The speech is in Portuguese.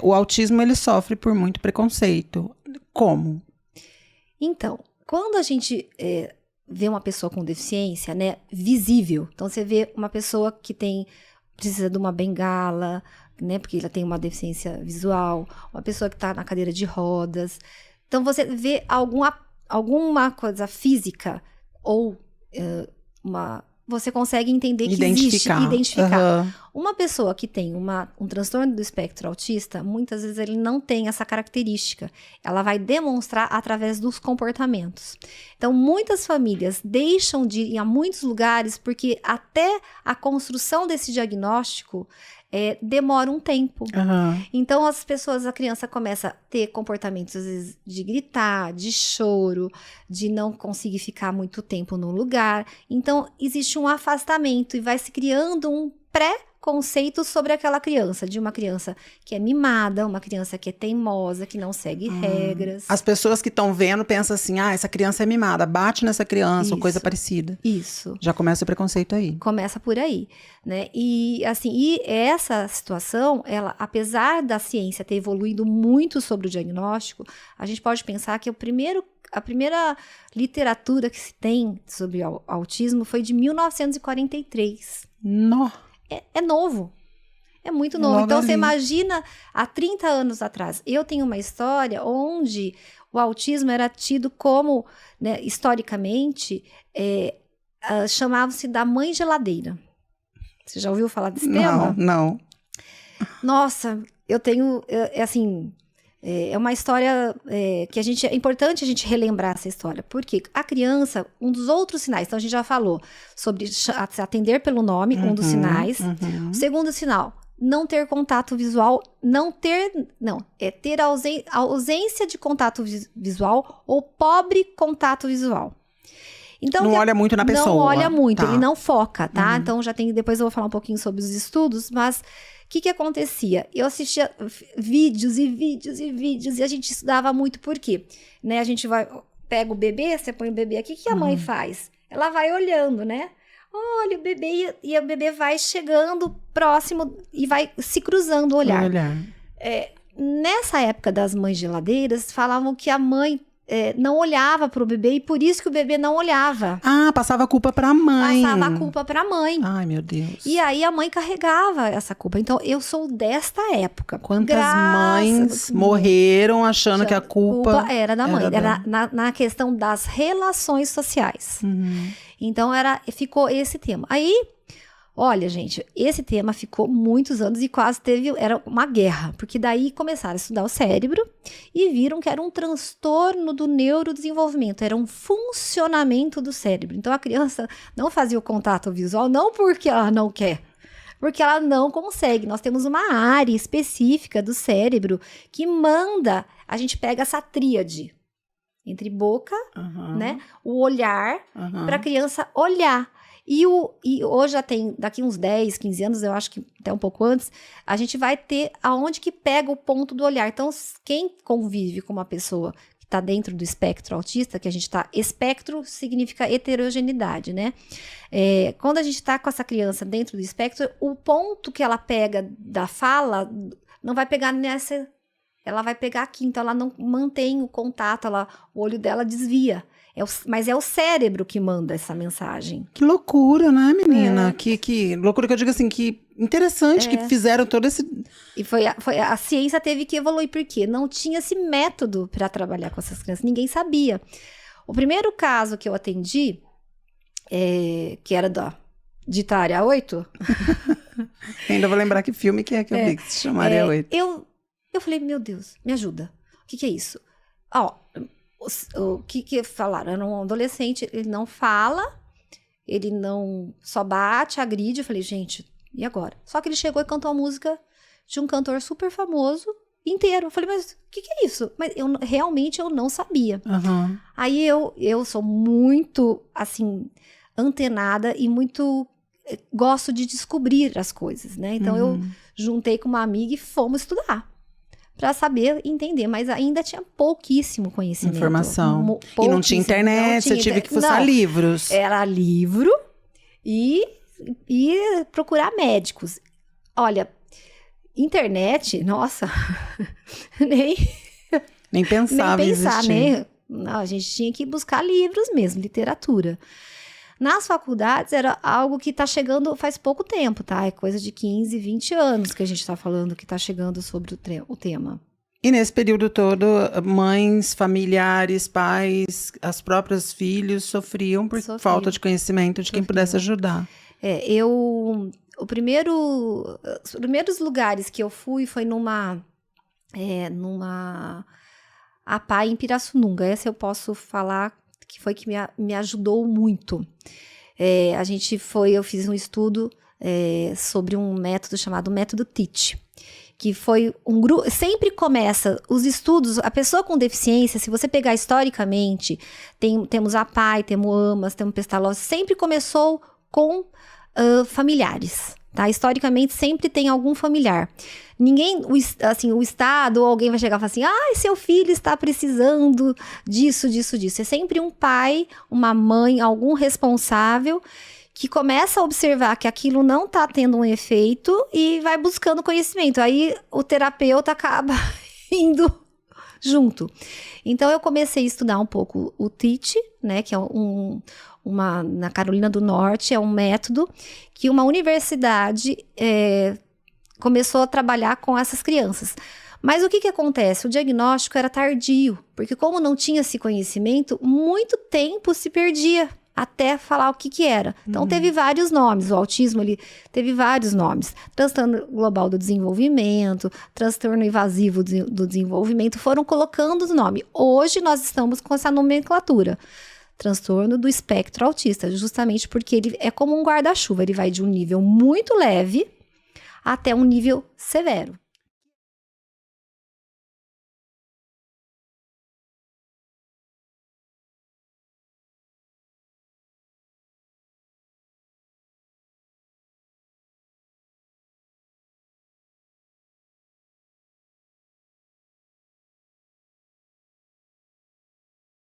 O autismo, ele sofre por muito preconceito. Como? Então, quando a gente vê uma pessoa com deficiência, né, visível, então você vê uma pessoa que precisa de uma bengala, né, porque ela tem uma deficiência visual, uma pessoa que está na cadeira de rodas. Então, você vê alguma coisa física ou você consegue entender que existe, identificar. Uhum. Uma pessoa que tem um transtorno do espectro autista, muitas vezes ele não tem essa característica. Ela vai demonstrar através dos comportamentos. Então, muitas famílias deixam de ir a muitos lugares porque até a construção desse diagnóstico demora um tempo. Uhum. Então, a criança começa a ter comportamentos, às vezes, de gritar, de choro, de não conseguir ficar muito tempo no lugar. Então, existe um afastamento e vai se criando um pré-conceito sobre aquela criança, de uma criança que é mimada, uma criança que é teimosa, que não segue regras. As pessoas que estão vendo pensam assim, essa criança é mimada, bate nessa criança, ou coisa parecida. Isso. Já começa o preconceito aí. Começa por aí, né? E essa situação, ela, apesar da ciência ter evoluído muito sobre o diagnóstico, a gente pode pensar que a primeira literatura que se tem sobre autismo foi de 1943. Nossa. É novo. É muito novo. Logo então, ali. Você imagina, há 30 anos atrás, eu tenho uma história onde o autismo era tido como, né, historicamente, chamava-se da mãe geladeira. Você já ouviu falar desse tema? Não. Nossa, eu tenho, é uma história que é importante a gente relembrar essa história, porque a criança, um dos outros sinais, então a gente já falou sobre se atender pelo nome, um dos sinais. O segundo sinal, não ter contato visual, ter ausência de contato visual ou pobre contato visual. Então, não olha muito na pessoa. Não olha muito, tá. Ele não foca, tá? Então, depois eu vou falar um pouquinho sobre os estudos, mas o que acontecia? Eu assistia vídeos e vídeos e vídeos, e a gente estudava muito por quê? Né? A gente pega o bebê, você põe o bebê aqui, o que a mãe faz? Ela vai olhando, né? Olha o bebê, e o bebê vai chegando próximo e vai se cruzando o olhar. Nessa época das mães geladeiras, falavam que a mãe não olhava para o bebê e por isso que o bebê não olhava. Passava a culpa para a mãe. Passava a culpa para a mãe. Ai, meu Deus. E aí a mãe carregava essa culpa. Então, eu sou desta época. Quantas mães morreram achando que a culpa era da mãe. Era na questão das relações sociais. Então, ficou esse tema. Aí, olha, gente, esse tema ficou muitos anos e quase era uma guerra. Porque daí começaram a estudar o cérebro e viram que era um transtorno do neurodesenvolvimento. Era um funcionamento do cérebro. Então, a criança não fazia o contato visual, não porque ela não quer, porque ela não consegue. Nós temos uma área específica do cérebro que manda, a gente pega essa tríade entre boca, né, o olhar, para a criança olhar. E hoje já tem, daqui uns 10, 15 anos, eu acho que até um pouco antes, a gente vai ter aonde que pega o ponto do olhar. Então, quem convive com uma pessoa que está dentro do espectro autista, que a gente está... Espectro significa heterogeneidade, né? Quando a gente está com essa criança dentro do espectro, o ponto que ela pega da fala não vai pegar nessa... Ela vai pegar aqui, então ela não mantém o contato, o olho dela desvia. Mas é o cérebro que manda essa mensagem. Que loucura, né, menina? Que loucura que eu digo assim, que interessante que fizeram todo esse... E a ciência teve que evoluir, porque não tinha esse método para trabalhar com essas crianças, ninguém sabia. O primeiro caso que eu atendi, que era de Área 8... Ainda vou lembrar que filme que eu vi, que se chama Área 8. Eu falei, meu Deus, me ajuda. O que é isso? O que falaram? Era um adolescente, ele não fala, ele não só bate, agride. Eu falei, gente, e agora? Só que ele chegou e cantou a música de um cantor super famoso inteiro. Eu falei, mas o que é isso? Mas realmente eu não sabia. Aí eu sou muito, assim, antenada e muito... gosto de descobrir as coisas, né? Então eu juntei com uma amiga e fomos estudar. Para saber, entender, mas ainda tinha pouquíssimo conhecimento. Informação. E não tinha internet, você tive que fuçar livros. Era livro e procurar médicos. Olha, Internet, nossa, Nem pensava nem em pensar, existir. né? Não, a gente tinha que buscar livros mesmo, literatura. Nas faculdades era algo que está chegando faz pouco tempo, tá? É coisa de 15, 20 anos que a gente está falando que está chegando sobre o tema. E nesse período todo, mães, familiares, pais, as próprias filhos sofriam por falta de conhecimento de quem pudesse ajudar. Os primeiros lugares que eu fui foi numa APAE em Pirassununga. Essa eu posso falar que foi que me ajudou muito. Eu fiz um estudo sobre um método chamado método TEACH, que foi um grupo. Sempre começa os estudos, a pessoa com deficiência, se você pegar historicamente, temos a APAE, temos AMAS, temos Pestalozzi, sempre começou com familiares, tá? Historicamente sempre tem algum familiar. O Estado ou alguém vai chegar e falar assim, seu filho está precisando disso. É sempre um pai, uma mãe, algum responsável que começa a observar que aquilo não está tendo um efeito e vai buscando conhecimento. Aí o terapeuta acaba indo junto. Então eu comecei a estudar um pouco o TEACH, né, que é na Carolina do Norte, é um método que uma universidade começou a trabalhar com essas crianças. Mas o que acontece? O diagnóstico era tardio, porque como não tinha esse conhecimento, muito tempo se perdia até falar o que era. Então, teve vários nomes. O autismo, ele teve vários nomes. Transtorno global do desenvolvimento, transtorno invasivo do desenvolvimento, foram colocando os nomes. Hoje, nós estamos com essa nomenclatura. Transtorno do espectro autista, justamente porque ele é como um guarda-chuva. Ele vai de um nível muito leve até um nível severo.